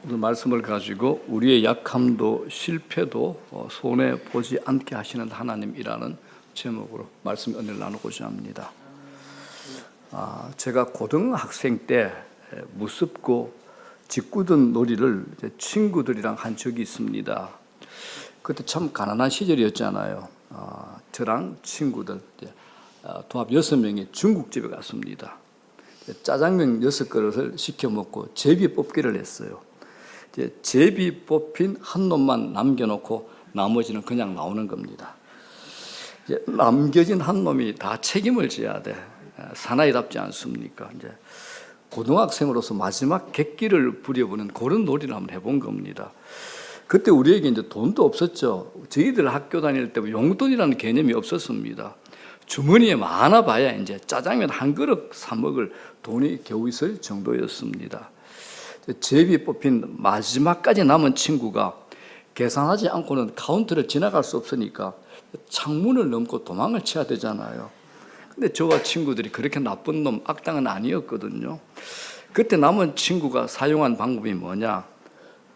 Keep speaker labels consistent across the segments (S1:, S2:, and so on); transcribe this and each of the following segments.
S1: 오늘 말씀을 가지고 우리의 약함도 실패도 손해 보지 않게 하시는 하나님이라는 제목으로 말씀 은혜를 나누고자 합니다. 제가 고등학생 때 무섭고 짓궂은 놀이를 친구들이랑 한 적이 있습니다. 그때 참 가난한 시절이었잖아요. 저랑 친구들 도합 6명이 중국집에 갔습니다. 짜장면 6그릇을 시켜 먹고 제비 뽑기를 했어요. 제비 뽑힌 한 놈만 남겨놓고 나머지는 그냥 나오는 겁니다. 남겨진 한 놈이 다 책임을 져야 돼. 사나이답지 않습니까? 고등학생으로서 마지막 객기를 부려보는 그런 놀이를 한번 해본 겁니다. 그때 우리에게 이제 돈도 없었죠. 저희들 학교 다닐 때 용돈이라는 개념이 없었습니다. 주머니에 많아봐야 이제 짜장면 한 그릇 사 먹을 돈이 겨우 있을 정도였습니다. 제비 뽑힌 마지막까지 남은 친구가 계산하지 않고는 카운터를 지나갈 수 없으니까 창문을 넘고 도망을 쳐야 되잖아요. 근데 저와 친구들이 그렇게 나쁜 놈, 악당은 아니었거든요. 그때 남은 친구가 사용한 방법이 뭐냐?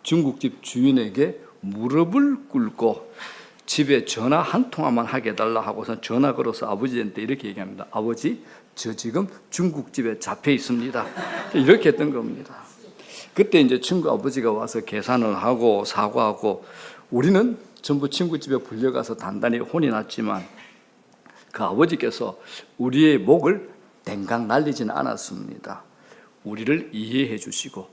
S1: 중국집 주인에게 무릎을 꿇고 집에 전화 한 통화만 하게 해달라 하고서 전화 걸어서 아버지한테 이렇게 얘기합니다. 아버지, 저 지금 중국집에 잡혀 있습니다. 이렇게 했던 겁니다. 그때 이제 친구 아버지가 와서 계산을 하고 사과하고 우리는 전부 친구집에 불려가서 단단히 혼이 났지만 그 아버지께서 우리의 목을 댕강 날리지는 않았습니다. 우리를 이해해 주시고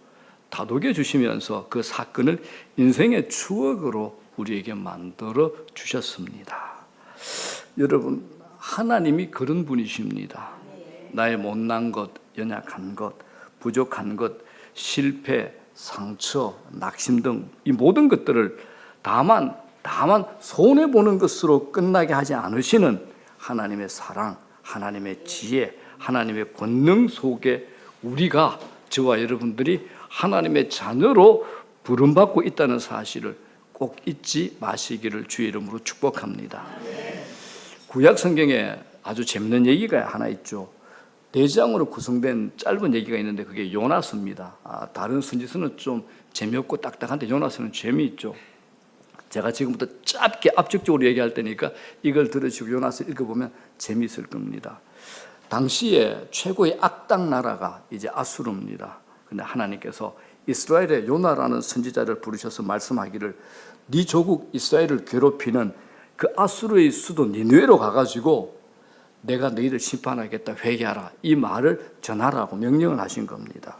S1: 다독여 주시면서 그 사건을 인생의 추억으로 우리에게 만들어 주셨습니다. 여러분, 하나님이 그런 분이십니다. 나의 못난 것, 연약한 것, 부족한 것, 실패, 상처, 낙심 등 이 모든 것들을 다만 손해보는 것으로 끝나게 하지 않으시는 하나님의 사랑, 하나님의 지혜, 하나님의 권능 속에 우리가, 저와 여러분들이 하나님의 자녀로 부름받고 있다는 사실을 꼭 잊지 마시기를 주의 이름으로 축복합니다. 구약 성경에 아주 재밌는 얘기가 하나 있죠. 4장으로 구성된 짧은 얘기가 있는데 그게 요나스입니다. 다른 선지서는 좀 재미없고 딱딱한데 요나스는 재미있죠. 제가 지금부터 짧게 압축적으로 얘기할 테니까 이걸 들으시고 요나스 읽어보면 재미있을 겁니다. 당시에 최고의 악당 나라가 이제 아수르입니다. 근데 하나님께서 이스라엘의 요나라는 선지자를 부르셔서 말씀하기를 네 조국 이스라엘을 괴롭히는 그 아수르의 수도 니느웨로 가가지고 내가 너희를 심판하겠다, 회개하라, 이 말을 전하라고 명령을 하신 겁니다.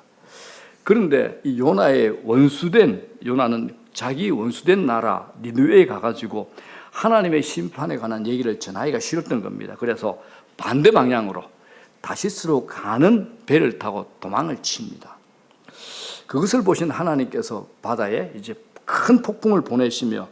S1: 그런데 이 요나는 자기 원수된 나라 니느웨에 가가지고 하나님의 심판에 관한 얘기를 전하기가 싫었던 겁니다. 그래서 반대 방향으로 다시스로 가는 배를 타고 도망을 칩니다. 그것을 보신 하나님께서 바다에 이제 큰 폭풍을 보내시며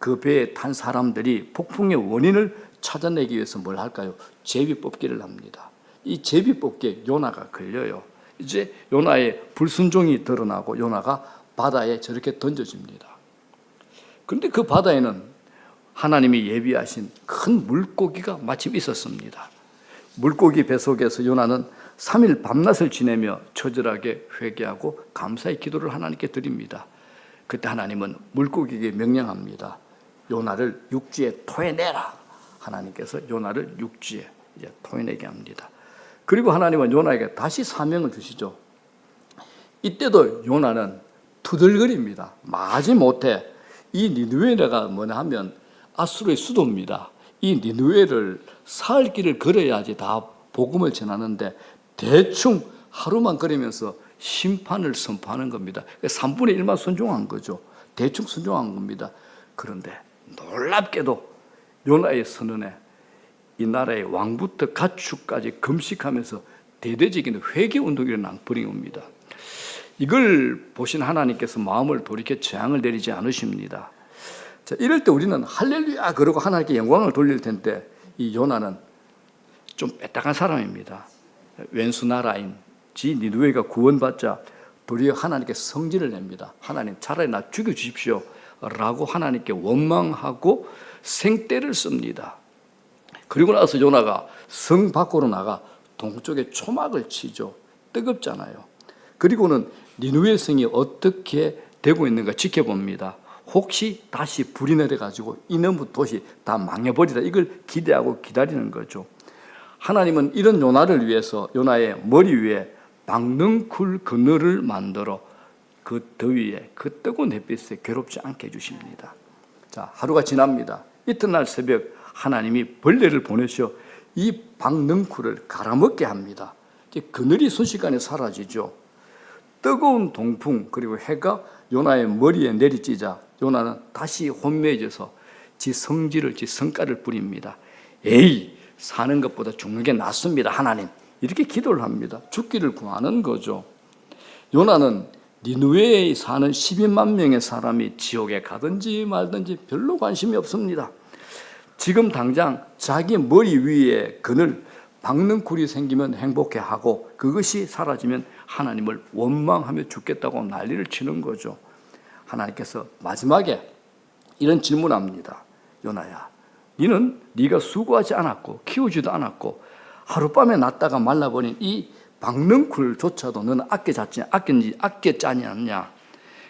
S1: 그 배에 탄 사람들이 폭풍의 원인을 찾아내기 위해서 뭘 할까요? 제비 뽑기를 합니다. 이 제비 뽑기에 요나가 걸려요. 이제 요나의 불순종이 드러나고 요나가 바다에 저렇게 던져집니다. 그런데 그 바다에는 하나님이 예비하신 큰 물고기가 마침 있었습니다. 물고기 뱃속에서 요나는 3일 밤낮을 지내며 처절하게 회개하고 감사의 기도를 하나님께 드립니다. 그때 하나님은 물고기에게 명령합니다. 요나를 육지에 토해내라. 하나님께서 요나를 육지에 이제 토해내게 합니다. 그리고 하나님은 요나에게 다시 사명을 주시죠. 이때도 요나는 투덜거립니다. 마지못해 이 니느웨가 뭐냐 하면 아수르의 수도입니다. 이 니느웨를 사흘 길을 걸어야지 다 복음을 전하는데 대충 하루만 걸으면서 심판을 선포하는 겁니다. 3분의 1만 순종한 거죠. 대충 순종한 겁니다. 그런데 놀랍게도 요나의 선언에 이 나라의 왕부터 가축까지 금식하면서 대대적인 회개운동이 일어나버린 겁니다. 이걸 보신 하나님께서 마음을 돌이켜 재앙을 내리지 않으십니다. 자, 이럴 때 우리는 할렐루야 그러고 하나님께 영광을 돌릴 텐데 이 요나는 좀 빼딱한 사람입니다. 왼수 나라인 지 니느웨가 구원받자 도리어 하나님께 성질을 냅니다. 하나님 차라리 나 죽여주십시오 라고 하나님께 원망하고 생떼를 씁니다. 그리고 나서 요나가 성 밖으로 나가 동쪽에 초막을 치죠. 뜨겁잖아요. 그리고는 니느웨 성이 어떻게 되고 있는가 지켜봅니다. 혹시 다시 불이 내려가지고 이놈의 도시 다 망해버리라, 이걸 기대하고 기다리는 거죠. 하나님은 이런 요나를 위해서 요나의 머리 위에 박능쿨 그늘을 만들어 그 더위에, 그 뜨거운 햇빛에 괴롭지 않게 해주십니다. 자, 하루가 지납니다. 이튿날 새벽 하나님이 벌레를 보내셔 이 박능쿨을 갈아먹게 합니다. 그늘이 순식간에 사라지죠. 뜨거운 동풍 그리고 해가 요나의 머리에 내리쬐자 요나는 다시 혼미해져서 지 성질을, 지 성깔을 부립니다. 에이, 사는 것보다 죽는 게 낫습니다, 하나님. 이렇게 기도를 합니다. 죽기를 구하는 거죠. 요나는 니느웨에 사는 12만 명의 사람이 지옥에 가든지 말든지 별로 관심이 없습니다. 지금 당장 자기 머리 위에 그늘 박능쿨이 생기면 행복해하고 그것이 사라지면 하나님을 원망하며 죽겠다고 난리를 치는 거죠. 하나님께서 마지막에 이런 질문합니다. 요나야, 너는 네가 수고하지 않았고 키우지도 않았고 하룻밤에 났다가 말라버린 이 박능쿨조차도 너는 아껴 짜지 않냐?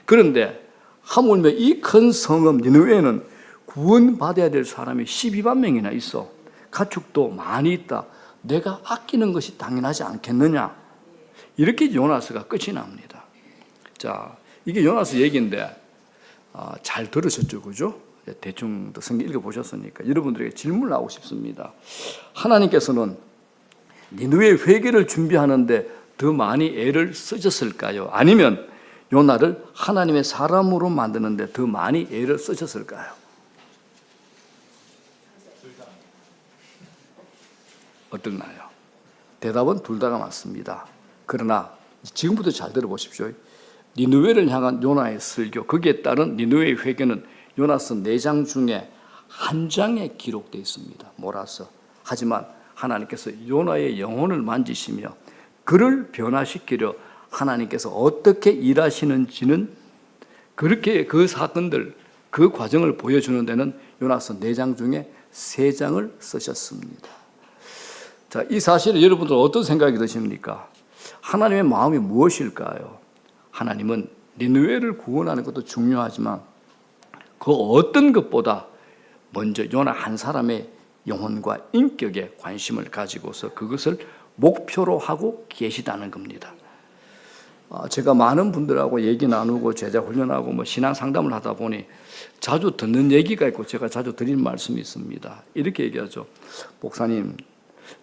S1: 그런데 하물며 이 큰 성읍 니느웨에는 구원받아야 될 사람이 12만 명이나 있어. 가축도 많이 있다. 내가 아끼는 것이 당연하지 않겠느냐? 이렇게 요나서가 끝이 납니다. 자, 이게 요나서 얘기인데 잘 들으셨죠, 그죠? 대충 성경 읽어보셨으니까 여러분들에게 질문을 하고 싶습니다. 하나님께서는 니느웨 회개를 준비하는데 더 많이 애를 쓰셨을까요? 아니면 요나를 하나님의 사람으로 만드는데 더 많이 애를 쓰셨을까요? 어떨나요? 대답은 둘 다가 맞습니다. 그러나 지금부터 잘 들어보십시오. 니느웨를 향한 요나의 설교, 거기에 따른 니느웨의 회개는 요나서 4장 중에 한 장에 기록되어 있습니다. 몰아서. 하지만 하나님께서 요나의 영혼을 만지시며 그를 변화시키려 하나님께서 어떻게 일하시는지는 그렇게 그 사건들, 그 과정을 보여주는 데는 요나서 4장 중에 3장을 쓰셨습니다. 자, 이 사실에 여러분들 어떤 생각이 드십니까? 하나님의 마음이 무엇일까요? 하나님은 니느웨를 구원하는 것도 중요하지만 그 어떤 것보다 먼저 요나 한 사람의 영혼과 인격에 관심을 가지고서 그것을 목표로 하고 계시다는 겁니다. 제가 많은 분들하고 얘기 나누고 제자 훈련하고 신앙 상담을 하다 보니 자주 듣는 얘기가 있고 제가 자주 드리는 말씀이 있습니다. 이렇게 얘기하죠. 목사님,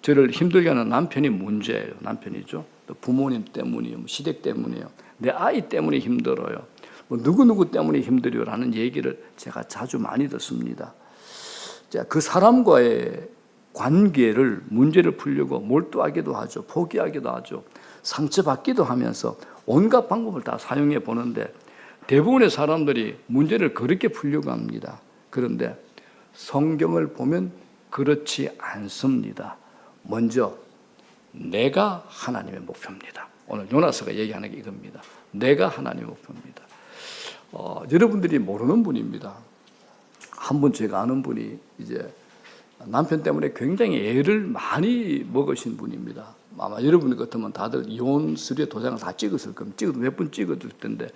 S1: 저를 힘들게 하는 남편이 문제예요. 남편이죠. 또 부모님 때문이에요. 시댁 때문이에요. 내 아이 때문에 힘들어요. 누구누구 때문에 힘들어요 라는 얘기를 제가 자주 많이 듣습니다. 그 사람과의 관계를, 문제를 풀려고 몰두하기도 하죠. 포기하기도 하죠. 상처받기도 하면서 온갖 방법을 다 사용해 보는데 대부분의 사람들이 문제를 그렇게 풀려고 합니다. 그런데 성경을 보면 그렇지 않습니다. 먼저 내가 하나님의 목표입니다. 오늘 요나서가 얘기하는 게 이겁니다. 내가 하나님의 목표입니다. 여러분들이 모르는 분입니다. 한 분 제가 아는 분이 이제 남편 때문에 굉장히 애를 많이 먹으신 분입니다. 아마 여러분 같으면 다들 이혼 서류에 도장을 다 찍었을 겁니다. 찍어도 몇 분 찍었을 텐데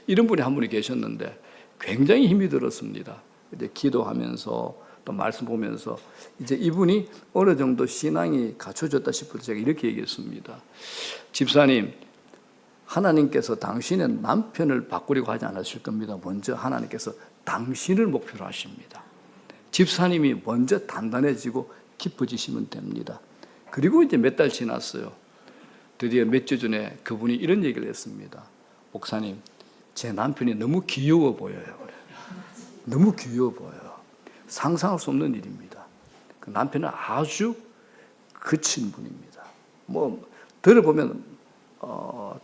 S1: 이런 분이 한 분이 계셨는데 굉장히 힘이 들었습니다. 이제 기도하면서 또 말씀 보면서 이제 이분이 어느 정도 신앙이 갖춰졌다 싶을 때 제가 이렇게 얘기했습니다. 집사님, 하나님께서 당신의 남편을 바꾸려고 하지 않으실 겁니다. 먼저 하나님께서 당신을 목표로 하십니다. 집사님이 먼저 단단해지고 깊어지시면 됩니다. 그리고 이제 몇 달 지났어요. 드디어 몇 주 전에 그분이 이런 얘기를 했습니다. 목사님, 제 남편이 너무 귀여워 보여요. 너무 귀여워 보여요. 상상할 수 없는 일입니다. 그 남편은 아주 거친 분입니다. 들어보면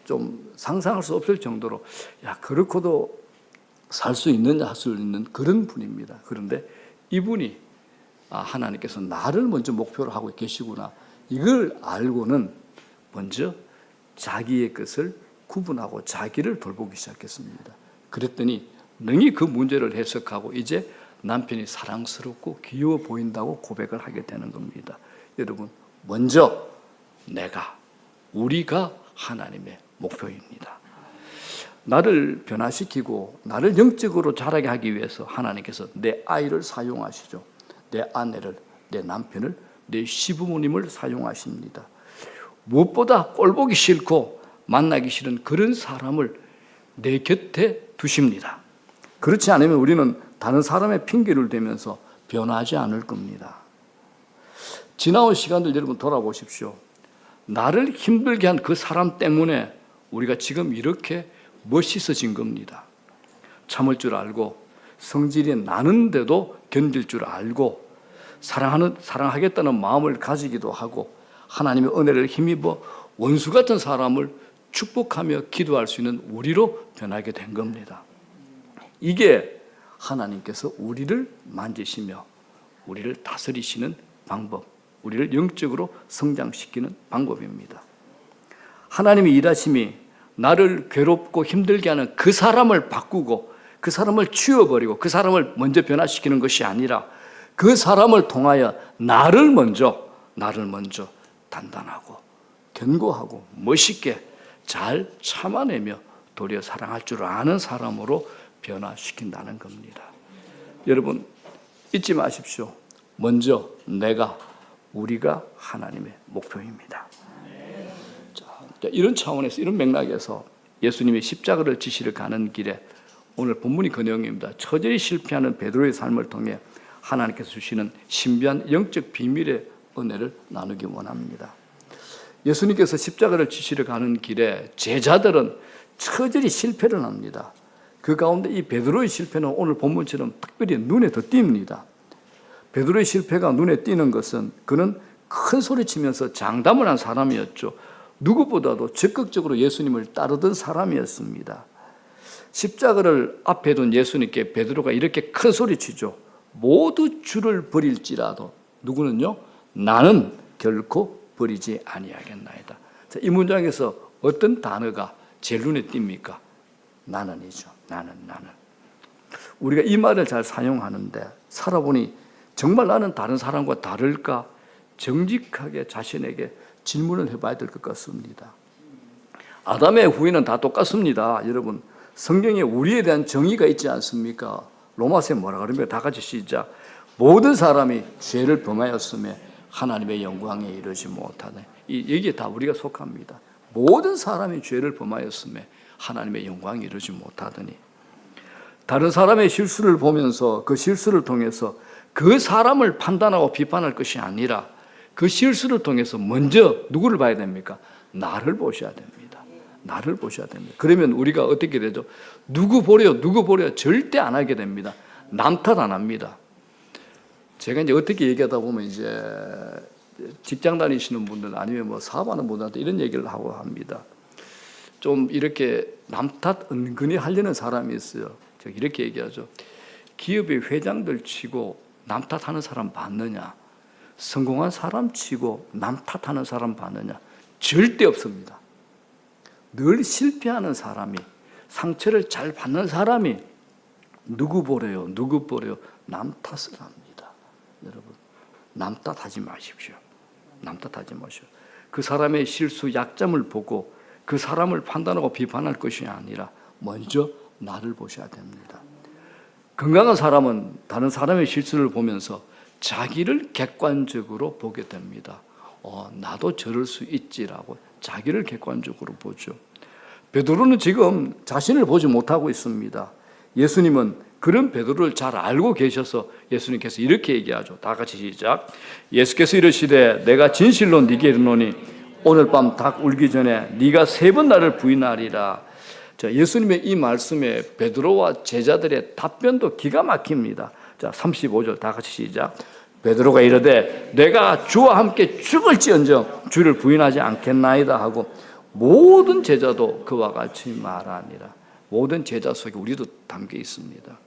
S1: 좀 상상할 수 없을 정도로 그렇고도 살 수 있느냐 할 수 있는 그런 분입니다. 그런데 이분이 하나님께서 나를 먼저 목표로 하고 계시구나, 이걸 알고는 먼저 자기의 것을 구분하고 자기를 돌보기 시작했습니다. 그랬더니 능히 그 문제를 해석하고 이제 남편이 사랑스럽고 귀여워 보인다고 고백을 하게 되는 겁니다. 여러분, 먼저 우리가 하나님의 목표입니다. 나를 변화시키고 나를 영적으로 자라게 하기 위해서 하나님께서 내 아이를 사용하시죠. 내 아내를, 내 남편을, 내 시부모님을 사용하십니다. 무엇보다 꼴보기 싫고 만나기 싫은 그런 사람을 내 곁에 두십니다. 그렇지 않으면 우리는 다른 사람의 핑계를 대면서 변하지 않을 겁니다. 지나온 시간들 여러분 돌아보십시오. 나를 힘들게 한 그 사람 때문에 우리가 지금 이렇게 멋있어진 겁니다. 참을 줄 알고 성질이 나는데도 견딜 줄 알고 사랑하겠다는 마음을 가지기도 하고 하나님의 은혜를 힘입어 원수 같은 사람을 축복하며 기도할 수 있는 우리로 변하게 된 겁니다. 이게 하나님께서 우리를 만지시며 우리를 다스리시는 방법, 우리를 영적으로 성장시키는 방법입니다. 하나님의 일하심이 나를 괴롭고 힘들게 하는 그 사람을 바꾸고 그 사람을 치워버리고 그 사람을 먼저 변화시키는 것이 아니라 그 사람을 통하여 나를 먼저 단단하고 견고하고 멋있게 잘 참아내며 도리어 사랑할 줄 아는 사람으로 변화시킨다는 겁니다. 여러분 잊지 마십시오. 먼저 우리가 하나님의 목표입니다. 자, 이런 차원에서 이런 맥락에서 예수님이 십자가를 지시러 가는 길에 오늘 본문이 그 내용입니다. 처절히 실패하는 베드로의 삶을 통해 하나님께서 주시는 신비한 영적 비밀의 은혜를 나누기 원합니다. 예수님께서 십자가를 지시러 가는 길에 제자들은 처절히 실패를 합니다. 그 가운데 이 베드로의 실패는 오늘 본문처럼 특별히 눈에 더 띕니다. 베드로의 실패가 눈에 띄는 것은 그는 큰 소리치면서 장담을 한 사람이었죠. 누구보다도 적극적으로 예수님을 따르던 사람이었습니다. 십자가를 앞에 둔 예수님께 베드로가 이렇게 큰 소리치죠. 모두 주를 버릴지라도 누구는요? 나는 결코 버리지 아니하겠나이다. 자, 이 문장에서 어떤 단어가 제일 눈에 띕니까? 나는이죠. 나는. 우리가 이 말을 잘 사용하는데 살아보니 정말 나는 다른 사람과 다를까? 정직하게 자신에게 질문을 해봐야 될 것 같습니다. 아담의 후예는 다 똑같습니다. 여러분 성경에 우리에 대한 정의가 있지 않습니까? 로마서에 뭐라 그러면 다 같이 시작. 모든 사람이 죄를 범하였으며 하나님의 영광에 이르지 못하네. 여기에 다 우리가 속합니다. 모든 사람이 죄를 범하였으며 하나님의 영광에 이르지 못하더니 다른 사람의 실수를 보면서 그 실수를 통해서 그 사람을 판단하고 비판할 것이 아니라 그 실수를 통해서 먼저 누구를 봐야 됩니까? 나를 보셔야 됩니다. 나를 보셔야 됩니다. 그러면 우리가 어떻게 되죠? 누구 보려 절대 안 하게 됩니다. 남 탓 안 합니다. 제가 이제 어떻게 얘기하다 보면 이제 직장 다니시는 분들 아니면 뭐 사업하는 분들한테 이런 얘기를 하고 합니다. 좀 이렇게 남 탓 은근히 하려는 사람이 있어요. 제가 이렇게 얘기하죠. 기업의 회장들 치고 남 탓하는 사람 봤느냐? 성공한 사람 치고 남 탓하는 사람 봤느냐? 절대 없습니다. 늘 실패하는 사람이, 상처를 잘 받는 사람이 누구 보래요? 남 탓을 합니다. 여러분, 남 탓하지 마십시오. 남 탓하지 마십시오. 그 사람의 실수, 약점을 보고 그 사람을 판단하고 비판할 것이 아니라 먼저 나를 보셔야 됩니다. 건강한 사람은 다른 사람의 실수를 보면서 자기를 객관적으로 보게 됩니다. 나도 저럴 수 있지라고 자기를 객관적으로 보죠. 베드로는 지금 자신을 보지 못하고 있습니다. 예수님은 그런 베드로를 잘 알고 계셔서 예수님께서 이렇게 얘기하죠. 다 같이 시작. 예수께서 이르시되 내가 진실로 네게 이르노니 오늘 밤 닭 울기 전에 네가 3번 나를 부인하리라. 자, 예수님의 이 말씀에 베드로와 제자들의 답변도 기가 막힙니다. 자, 35절 다 같이 시작. 베드로가 이르되 내가 주와 함께 죽을지언정 주를 부인하지 않겠나이다 하고 모든 제자도 그와 같이 말하니라. 모든 제자 속에 우리도 담겨 있습니다.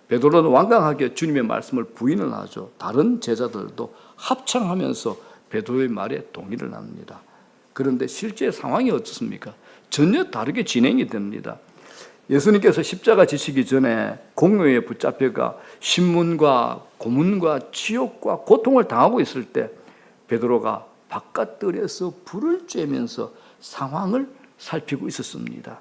S1: 베드로는 완강하게 주님의 말씀을 부인을 하죠. 다른 제자들도 합창하면서 베드로의 말에 동의를 합니다. 그런데 실제 상황이 어떻습니까? 전혀 다르게 진행이 됩니다. 예수님께서 십자가 지시기 전에 공로에 붙잡혀가 신문과 고문과 치욕과 고통을 당하고 있을 때 베드로가 바깥들에서 불을 쬐면서 상황을 살피고 있었습니다.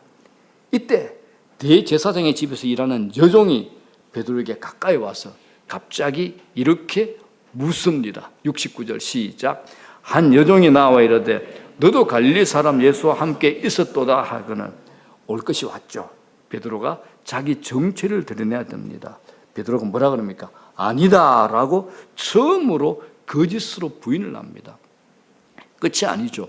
S1: 이때 대제사장의 집에서 일하는 여종이 베드로에게 가까이 와서 갑자기 이렇게 묻습니다. 69절 시작. 한 여종이 나와 이르되 너도 갈릴리 사람 예수와 함께 있었도다 하거늘 올 것이 왔죠. 베드로가 자기 정체를 드러내야 됩니다. 베드로가 뭐라 그럽니까? 아니다라고 처음으로 거짓으로 부인을 합니다. 끝이 아니죠.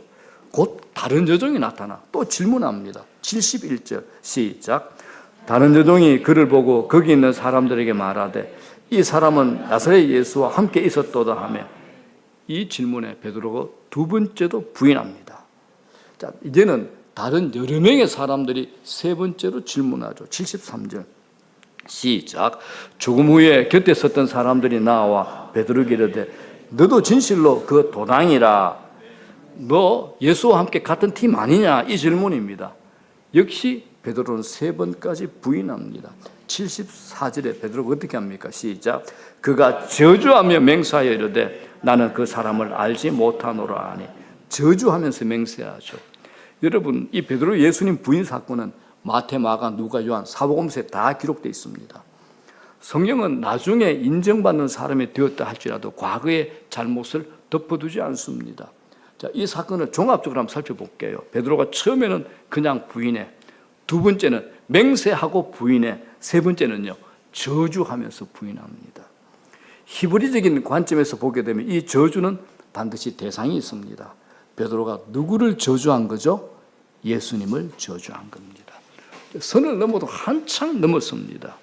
S1: 곧 다른 여종이 나타나 또 질문합니다. 71절 시작. 다른 여종이 그를 보고 거기 있는 사람들에게 말하되 이 사람은 나사렛 예수와 함께 있었도다 하며 이 질문에 베드로가 두 번째도 부인합니다. 자, 이제는 다른 여러 명의 사람들이 세 번째로 질문하죠. 73절 시작. 조금 후에 곁에 섰던 사람들이 나와 베드로에게 이르되 너도 진실로 그 도당이라 너 예수와 함께 같은 팀 아니냐 이 질문입니다. 역시 베드로는 세 번까지 부인합니다. 74절에 베드로가 어떻게 합니까? 시작. 그가 저주하며 맹세하여 이르되 나는 그 사람을 알지 못하노라 하니 저주하면서 맹세하죠. 여러분 이 베드로 예수님 부인 사건은 마태, 마가, 누가, 요한 사복음서에 다 기록되어 있습니다. 성경은 나중에 인정받는 사람이 되었다 할지라도 과거의 잘못을 덮어두지 않습니다. 자, 이 사건을 종합적으로 한번 살펴볼게요. 베드로가 처음에는 그냥 부인해, 두 번째는 맹세하고 부인해, 세 번째는요 저주하면서 부인합니다. 히브리적인 관점에서 보게 되면 이 저주는 반드시 대상이 있습니다. 베드로가 누구를 저주한 거죠? 예수님을 저주한 겁니다. 선을 넘어도 한참 넘었습니다.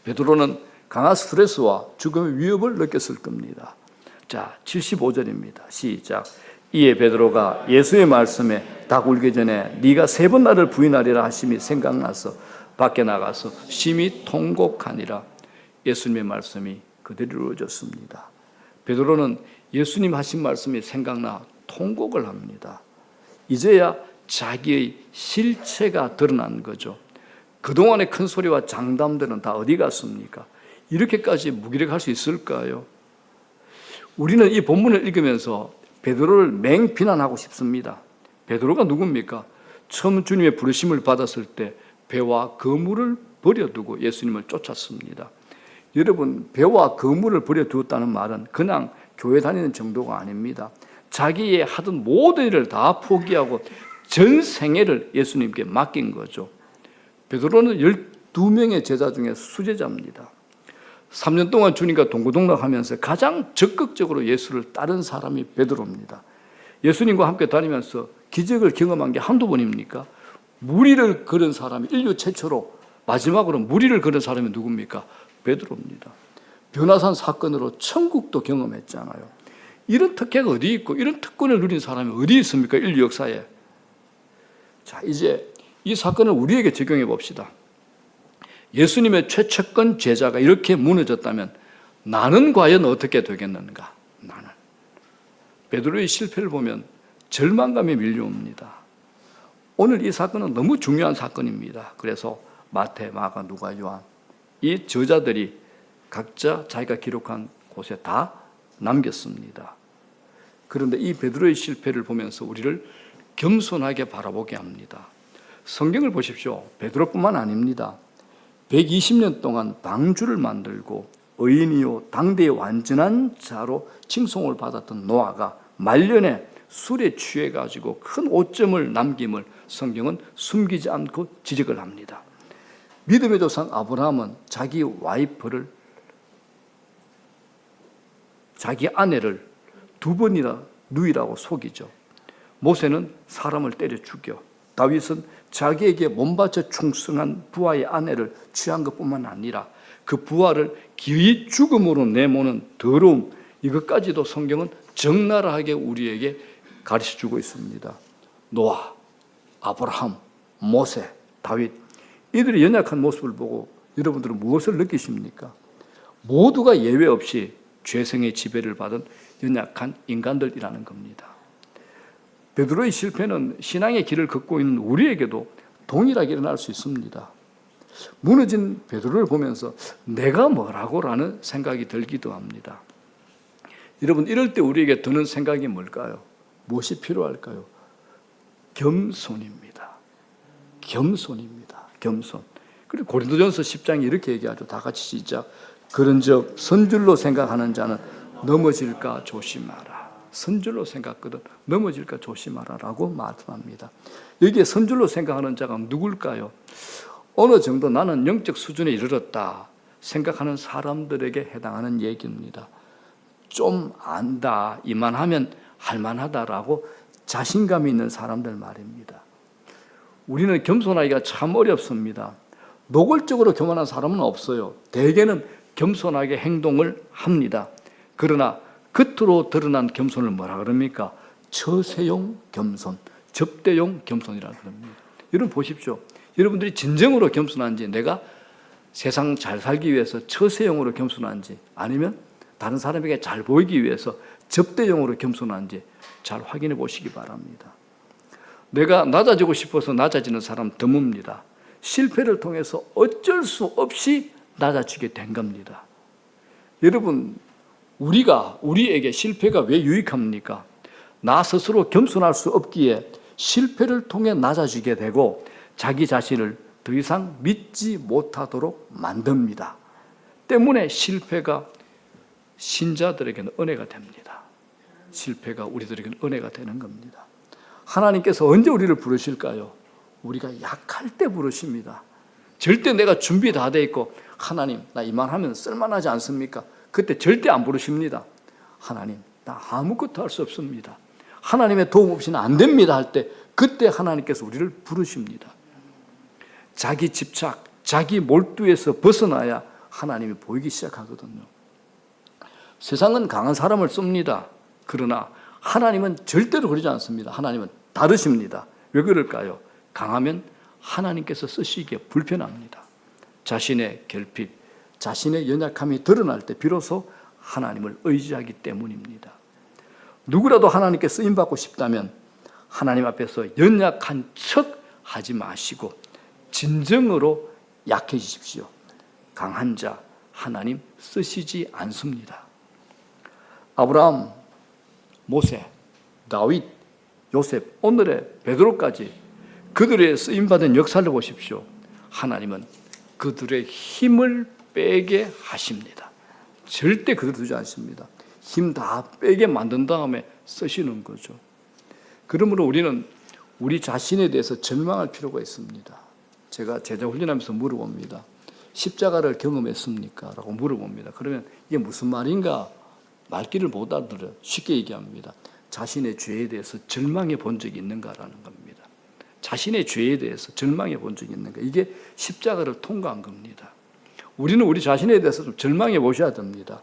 S1: 베드로는 강한 스트레스와 죽음의 위협을 느꼈을 겁니다. 자, 75절입니다. 시작. 이에 베드로가 예수의 말씀에 닭 울기 전에 네가 세 번 나를 부인하리라 하심이 생각나서 밖에 나가서 심히 통곡하니라. 예수님의 말씀이 그대로 이루어졌습니다. 베드로는 예수님 하신 말씀이 생각나 통곡을 합니다. 이제야 자기의 실체가 드러난 거죠. 그동안의 큰 소리와 장담들은 다 어디 갔습니까? 이렇게까지 무기력할 수 있을까요? 우리는 이 본문을 읽으면서 베드로를 맹비난하고 싶습니다. 베드로가 누굽니까? 처음 주님의 부르심을 받았을 때 배와 그물을 버려두고 예수님을 쫓았습니다. 여러분, 배와 그물을 버려두었다는 말은 그냥 교회 다니는 정도가 아닙니다. 자기의 하던 모든 일을 다 포기하고 전 생애를 예수님께 맡긴 거죠. 베드로는 12명의 제자 중에 수제자입니다. 3년 동안 주님과 동고동락하면서 가장 적극적으로 예수를 따른 사람이 베드로입니다. 예수님과 함께 다니면서 기적을 경험한 게 한두 번입니까? 무리를 걸은 사람이 인류 최초로 마지막으로 무리를 걸은 사람이 누굽니까? 베드로입니다. 변화산 사건으로 천국도 경험했잖아요. 이런 특혜가 어디 있고 이런 특권을 누린 사람이 어디 있습니까? 인류 역사에. 자, 이제 이 사건을 우리에게 적용해 봅시다. 예수님의 최측근 제자가 이렇게 무너졌다면 나는 과연 어떻게 되겠는가? 나는. 베드로의 실패를 보면 절망감이 밀려옵니다. 오늘 이 사건은 너무 중요한 사건입니다. 그래서 마태, 마가, 누가, 요한 이 저자들이 각자 자기가 기록한 곳에 다 남겼습니다. 그런데 이 베드로의 실패를 보면서 우리를 겸손하게 바라보게 합니다. 성경을 보십시오. 베드로뿐만 아닙니다. 120년 동안 방주를 만들고 의인이요 당대의 완전한 자로 칭송을 받았던 노아가 말년에 술에 취해가지고 큰 오점을 남김을 성경은 숨기지 않고 지적을 합니다. 믿음의 조상 아브라함은 자기 와이프를, 자기 아내를 두 번이나 누이라고 속이죠. 모세는 사람을 때려 죽여, 다윗은 자기에게 몸바쳐 충성한 부하의 아내를 취한 것뿐만 아니라 그 부하를 기의 죽음으로 내모는 더러움, 이것까지도 성경은 적나라하게 우리에게 가르쳐주고 있습니다. 노아, 아브라함, 모세, 다윗, 이들의 연약한 모습을 보고 여러분들은 무엇을 느끼십니까? 모두가 예외 없이 죄성의 지배를 받은 연약한 인간들이라는 겁니다. 베드로의 실패는 신앙의 길을 걷고 있는 우리에게도 동일하게 일어날 수 있습니다. 무너진 베드로를 보면서 내가 뭐라고라는 생각이 들기도 합니다. 여러분, 이럴 때 우리에게 드는 생각이 뭘까요? 무엇이 필요할까요? 겸손입니다. 겸손입니다. 겸손. 그리고 고린도전서 10장에 이렇게 얘기하죠. 다 같이 시작. 그런즉 선줄로 생각하는 자는 넘어질까 조심하라. 선줄로 생각하거든 넘어질까 조심하라라고 말씀합니다. 여기에 선줄로 생각하는 자가 누굴까요? 어느 정도 나는 영적 수준에 이르렀다 생각하는 사람들에게 해당하는 얘기입니다. 좀 안다, 이만하면 할만하다라고 자신감이 있는 사람들 말입니다. 우리는 겸손하기가 참 어렵습니다. 노골적으로 교만한 사람은 없어요. 대개는 겸손하게 행동을 합니다. 그러나 겉으로 드러난 겸손을 뭐라 그럽니까? 처세용 겸손, 접대용 겸손이라고 합니다. 여러분 보십시오. 여러분들이 진정으로 겸손한지, 내가 세상 잘 살기 위해서 처세용으로 겸손한지, 아니면 다른 사람에게 잘 보이기 위해서 접대용으로 겸손한지 잘 확인해 보시기 바랍니다. 내가 낮아지고 싶어서 낮아지는 사람 드뭅니다. 실패를 통해서 어쩔 수 없이 낮아지게 된 겁니다. 여러분, 우리에게 실패가 왜 유익합니까? 나 스스로 겸손할 수 없기에 실패를 통해 낮아지게 되고 자기 자신을 더 이상 믿지 못하도록 만듭니다. 때문에 실패가 신자들에게는 은혜가 됩니다. 실패가 우리들에게는 은혜가 되는 겁니다. 하나님께서 언제 우리를 부르실까요? 우리가 약할 때 부르십니다. 절대 내가 준비 다 돼 있고 하나님 나 이만하면 쓸만하지 않습니까? 그때 절대 안 부르십니다. 하나님 나 아무것도 할 수 없습니다. 하나님의 도움 없이는 안 됩니다 할 때 그때 하나님께서 우리를 부르십니다. 자기 집착, 자기 몰두에서 벗어나야 하나님이 보이기 시작하거든요. 세상은 강한 사람을 씁니다. 그러나 하나님은 절대로 그러지 않습니다. 하나님은 다르십니다. 왜 그럴까요? 강하면 하나님께서 쓰시기에 불편합니다. 자신의 결핍, 자신의 연약함이 드러날 때 비로소 하나님을 의지하기 때문입니다. 누구라도 하나님께 쓰임받고 싶다면 하나님 앞에서 연약한 척 하지 마시고 진정으로 약해지십시오. 강한 자 하나님 쓰시지 않습니다. 아브라함, 모세, 다윗, 요셉, 오늘의 베드로까지 그들의 쓰임받은 역사를 보십시오. 하나님은 그들의 힘을 빼게 하십니다. 절대 그들 두지 않습니다. 힘 다 빼게 만든 다음에 쓰시는 거죠. 그러므로 우리는 우리 자신에 대해서 절망할 필요가 있습니다. 제가 제자 훈련하면서 물어봅니다. 십자가를 경험했습니까? 라고 물어봅니다. 그러면 이게 무슨 말인가? 말귀를 못 알아들어요. 쉽게 얘기합니다. 자신의 죄에 대해서 절망해 본 적이 있는가라는 겁니다. 자신의 죄에 대해서 절망해 본 적이 있는가? 이게 십자가를 통과한 겁니다. 우리는 우리 자신에 대해서 좀 절망해 보셔야 됩니다.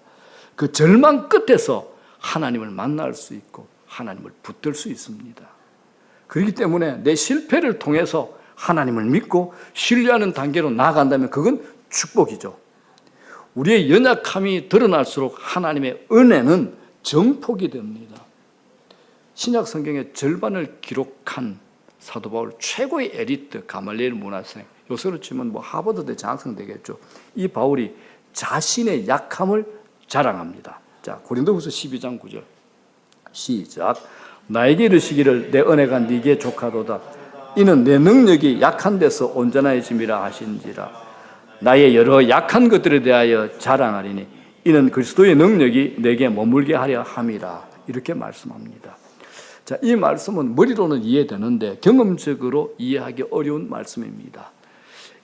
S1: 그 절망 끝에서 하나님을 만날 수 있고 하나님을 붙들 수 있습니다. 그렇기 때문에 내 실패를 통해서 하나님을 믿고 신뢰하는 단계로 나아간다면 그건 축복이죠. 우리의 연약함이 드러날수록 하나님의 은혜는 정폭이 됩니다. 신약 성경의 절반을 기록한 사도 바울 최고의 에리트 가말리엘 문화생, 요새로 치면 하버드대 장학생 되겠죠. 이 바울이 자신의 약함을 자랑합니다. 자, 고린도후서 12장 9절 시작. 나에게 이르시기를 내 은혜가 네게 족하도다. 이는 내 능력이 약한 데서 온전해짐이라 하신지라. 나의 여러 약한 것들에 대하여 자랑하리니 이는 그리스도의 능력이 내게 머물게 하려 함이라. 이렇게 말씀합니다. 자, 이 말씀은 머리로는 이해되는데 경험적으로 이해하기 어려운 말씀입니다.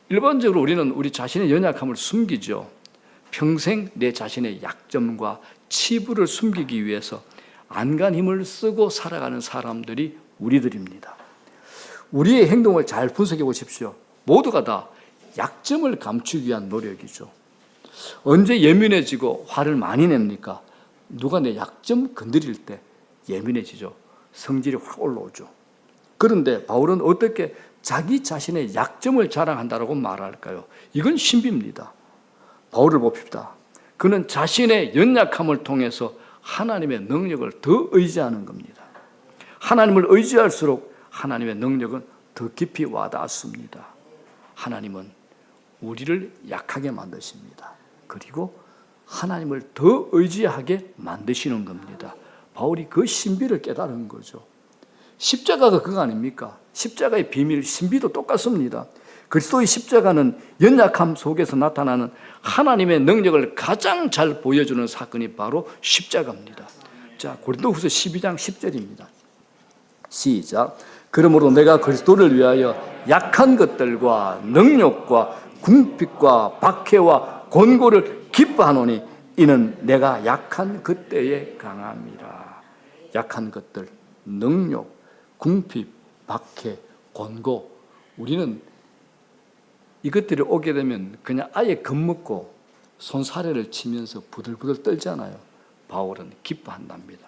S1: 일반적으로 우리는 우리 자신의 연약함을 숨기죠. 평생 내 자신의 약점과 치부를 숨기기 위해서 안간 힘을 쓰고 살아가는 사람들이 우리들입니다. 우리의 행동을 잘 분석해 보십시오. 모두가 다 약점을 감추기 위한 노력이죠. 언제 예민해지고 화를 많이 냅니까? 누가 내 약점 건드릴 때 예민해지죠. 성질이 확 올라오죠. 그런데 바울은 어떻게 자기 자신의 약점을 자랑한다고 말할까요? 이건 신비입니다. 바울을 봅시다. 그는 자신의 연약함을 통해서 하나님의 능력을 더 의지하는 겁니다. 하나님을 의지할수록 하나님의 능력은 더 깊이 와닿습니다. 하나님은 우리를 약하게 만드십니다. 그리고 하나님을 더 의지하게 만드시는 겁니다. 바울이 그 신비를 깨달은 거죠. 십자가가 그거 아닙니까? 십자가의 비밀, 신비도 똑같습니다. 그리스도의 십자가는 연약함 속에서 나타나는 하나님의 능력을 가장 잘 보여주는 사건이 바로 십자가입니다. 자, 고린도후서 12장 10절입니다. 시작. 그러므로 내가 그리스도를 위하여 약한 것들과 능욕과 궁핍과 박해와 곤고를 기뻐하노니 이는 내가 약한 그때에 강함이라. 약한 것들, 능욕, 궁핍, 박해, 곤고. 우리는 이것들이 오게 되면 그냥 아예 겁먹고 손사래를 치면서 부들부들 떨잖아요. 바울은 기뻐한답니다.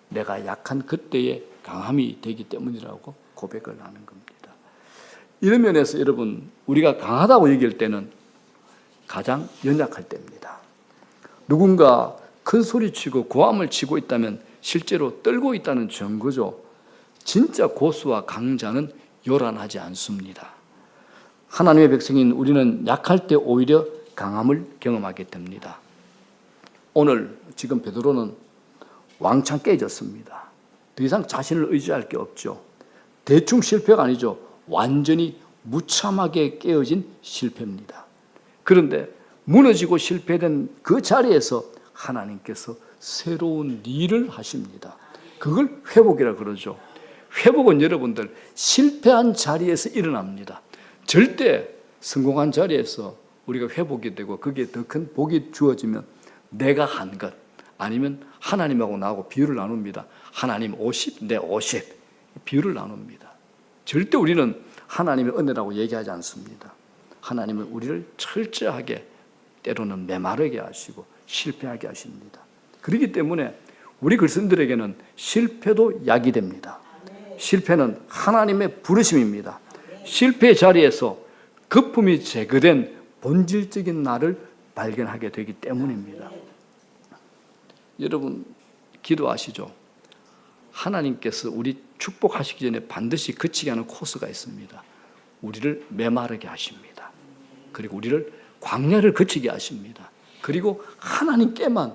S1: 내가 약한 그때에 강함이 되기 때문이라고 고백을 하는 겁니다. 이런 면에서 여러분, 우리가 강하다고 얘기할 때는 가장 연약할 때입니다. 누군가 큰 소리치고 고함을 치고 있다면 실제로 떨고 있다는 증거죠. 진짜 고수와 강자는 요란하지 않습니다. 하나님의 백성인 우리는 약할 때 오히려 강함을 경험하게 됩니다. 오늘 지금 베드로는 왕창 깨졌습니다. 더 이상 자신을 의지할 게 없죠. 대충 실패가 아니죠. 완전히 무참하게 깨어진 실패입니다. 그런데 무너지고 실패된 그 자리에서 하나님께서 새로운 일을 하십니다. 그걸 회복이라 그러죠. 회복은 여러분들 실패한 자리에서 일어납니다. 절대 성공한 자리에서 우리가 회복이 되고 거기에 더 큰 복이 주어지면 내가 한 것 아니면 하나님하고 나하고 비율을 나눕니다. 하나님 50, 내 50 비율을 나눕니다. 절대 우리는 하나님의 은혜라고 얘기하지 않습니다. 하나님은 우리를 철저하게 때로는 메마르게 하시고 실패하게 하십니다. 그렇기 때문에 우리 그리스도인들에게는 실패도 약이 됩니다. 실패는 하나님의 부르심입니다. 실패의 자리에서 거품이 제거된 본질적인 나를 발견하게 되기 때문입니다. 여러분 기도하시죠. 하나님께서 우리 축복하시기 전에 반드시 거치게 하는 코스가 있습니다. 우리를 메마르게 하십니다. 그리고 우리를 광야를 거치게 하십니다. 그리고 하나님께만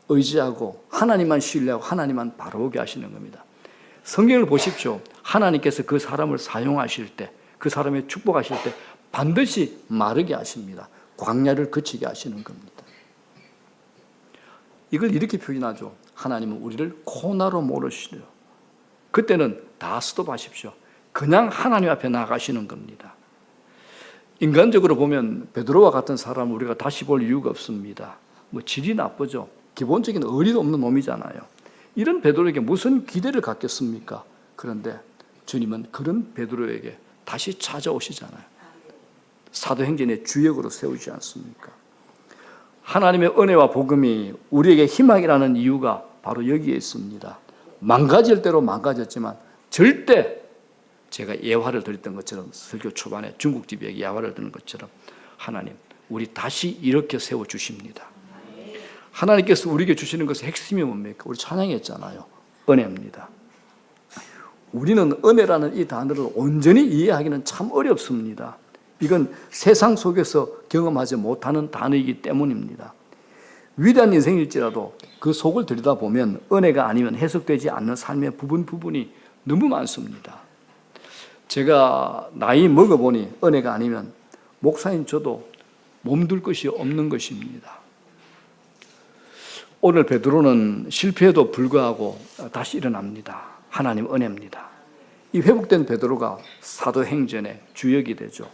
S1: 의지하고 하나님만 신뢰하고 하나님만 바라보게 하시는 겁니다. 성경을 보십시오. 하나님께서 그 사람을 사용하실 때, 그 사람의 축복하실 때 반드시 마르게 하십니다. 광야를 거치게 하시는 겁니다. 이걸 이렇게 표현하죠. 하나님은 우리를 코나로 모르시려. 그때는 다 스톱하십시오. 그냥 하나님 앞에 나가시는 겁니다. 인간적으로 보면 베드로와 같은 사람을 우리가 다시 볼 이유가 없습니다. 뭐 질이 나쁘죠. 기본적인 의리도 없는 놈이잖아요. 이런 베드로에게 무슨 기대를 갖겠습니까? 그런데 주님은 그런 베드로에게 다시 찾아오시잖아요. 사도행전의 주역으로 세우지 않습니까? 하나님의 은혜와 복음이 우리에게 희망이라는 이유가 바로 여기에 있습니다. 망가질 대로 망가졌지만 절대 제가 예화를 드렸던 것처럼 설교 초반에 중국집에 예화를 드는 것처럼 하나님 우리 다시 이렇게 세워주십니다. 하나님께서 우리에게 주시는 것의 핵심이 뭡니까? 우리 찬양했잖아요. 은혜입니다. 우리는 은혜라는 이 단어를 온전히 이해하기는 참 어렵습니다. 이건 세상 속에서 경험하지 못하는 단어이기 때문입니다. 위대한 인생일지라도 그 속을 들여다보면 은혜가 아니면 해석되지 않는 삶의 부분이 너무 많습니다. 제가 나이 먹어보니 은혜가 아니면 목사인 저도 몸둘 것이 없는 것입니다. 오늘 베드로는 실패에도 불구하고 다시 일어납니다. 하나님 은혜입니다. 이 회복된 베드로가 사도행전의 주역이 되죠.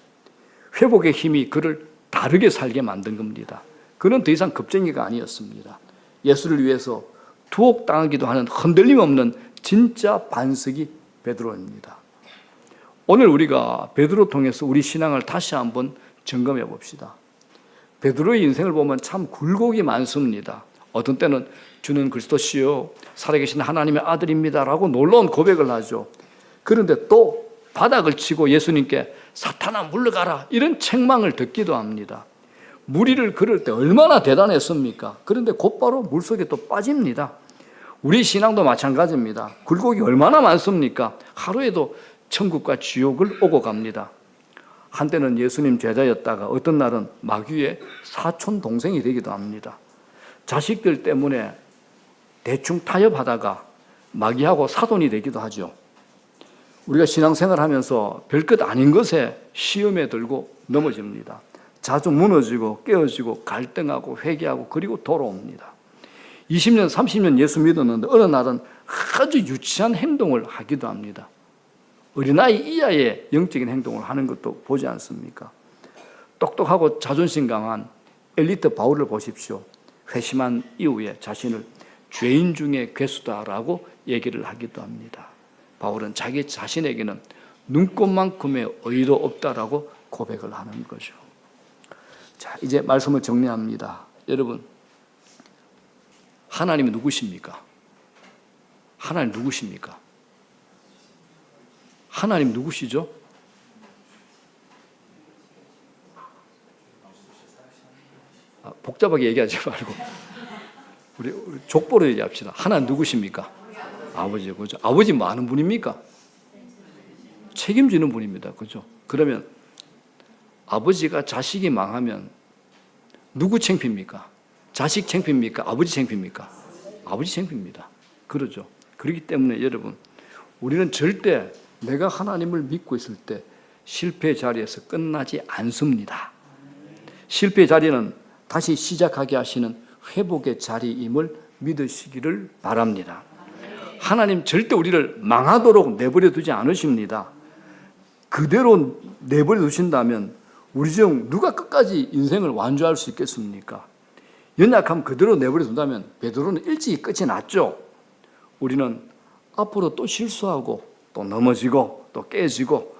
S1: 회복의 힘이 그를 다르게 살게 만든 겁니다. 그는 더 이상 겁쟁이가 아니었습니다. 예수를 위해서 투옥당하기도 하는 흔들림 없는 진짜 반석이 베드로입니다. 오늘 우리가 베드로 통해서 우리 신앙을 다시 한번 점검해 봅시다. 베드로의 인생을 보면 참 굴곡이 많습니다. 어떤 때는 주는 그리스도시요 살아계신 하나님의 아들입니다라고 놀라운 고백을 하죠. 그런데 또 바닥을 치고 예수님께 사탄아 물러가라 이런 책망을 듣기도 합니다. 무리를 걸을 때 얼마나 대단했습니까? 그런데 곧바로 물속에 또 빠집니다. 우리 신앙도 마찬가지입니다. 굴곡이 얼마나 많습니까? 하루에도 천국과 지옥을 오고 갑니다. 한때는 예수님 제자였다가 어떤 날은 마귀의 사촌 동생이 되기도 합니다. 자식들 때문에 대충 타협하다가 마귀하고 사돈이 되기도 하죠. 우리가 신앙생활하면서 별것 아닌 것에 시험에 들고 넘어집니다. 자주 무너지고 깨어지고 갈등하고 회개하고 그리고 돌아옵니다. 20년, 30년 예수 믿었는데 어느 날은 아주 유치한 행동을 하기도 합니다. 어린아이 이하의 영적인 행동을 하는 것도 보지 않습니까? 똑똑하고 자존심 강한 엘리트 바울을 보십시오. 회심한 이후에 자신을 죄인 중에 괴수다라고 얘기를 하기도 합니다. 바울은 자기 자신에게는 눈꽃만큼의 의도 없다라고 고백을 하는 거죠. 자, 이제 말씀을 정리합니다. 여러분, 하나님이 누구십니까? 하나님 누구십니까? 하나님 누구시죠? 복잡하게 얘기하지 말고 우리 족보로 얘기합시다. 하나님 누구십니까? 아버지, 그죠? 아버지 뭐 하는 분입니까? 책임지는 분입니다. 그죠? 그러면 아버지가 자식이 망하면 누구 창피입니까? 자식 창피입니까? 아버지 창피입니까? 아버지 창피입니다. 그러죠. 그렇기 때문에 여러분, 우리는 절대 내가 하나님을 믿고 있을 때 실패 자리에서 끝나지 않습니다. 실패 자리는 다시 시작하게 하시는 회복의 자리임을 믿으시기를 바랍니다. 하나님 절대 우리를 망하도록 내버려 두지 않으십니다. 그대로 내버려 두신다면 우리 중 누가 끝까지 인생을 완주할 수 있겠습니까? 연약함 그대로 내버려 둔다면 베드로는 일찍이 끝이 났죠. 우리는 앞으로 또 실수하고 또 넘어지고 또 깨지고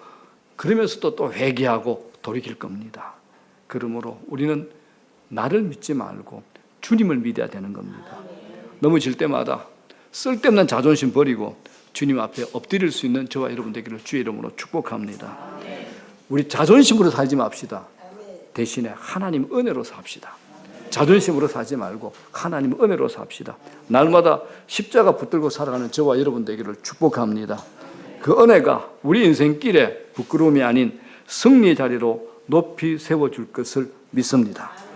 S1: 그러면서도 또 회개하고 돌이킬 겁니다. 그러므로 우리는 나를 믿지 말고 주님을 믿어야 되는 겁니다. 넘어질 때마다 쓸데없는 자존심 버리고 주님 앞에 엎드릴 수 있는 저와 여러분 되기를 주의 이름으로 축복합니다. 우리 자존심으로 살지 맙시다. 대신에 하나님 은혜로 삽시다. 자존심으로 살지 말고 하나님 은혜로 삽시다. 날마다 십자가 붙들고 살아가는 저와 여러분 되기를 축복합니다. 그 은혜가 우리 인생길에 부끄러움이 아닌 승리의 자리로 높이 세워줄 것을 믿습니다.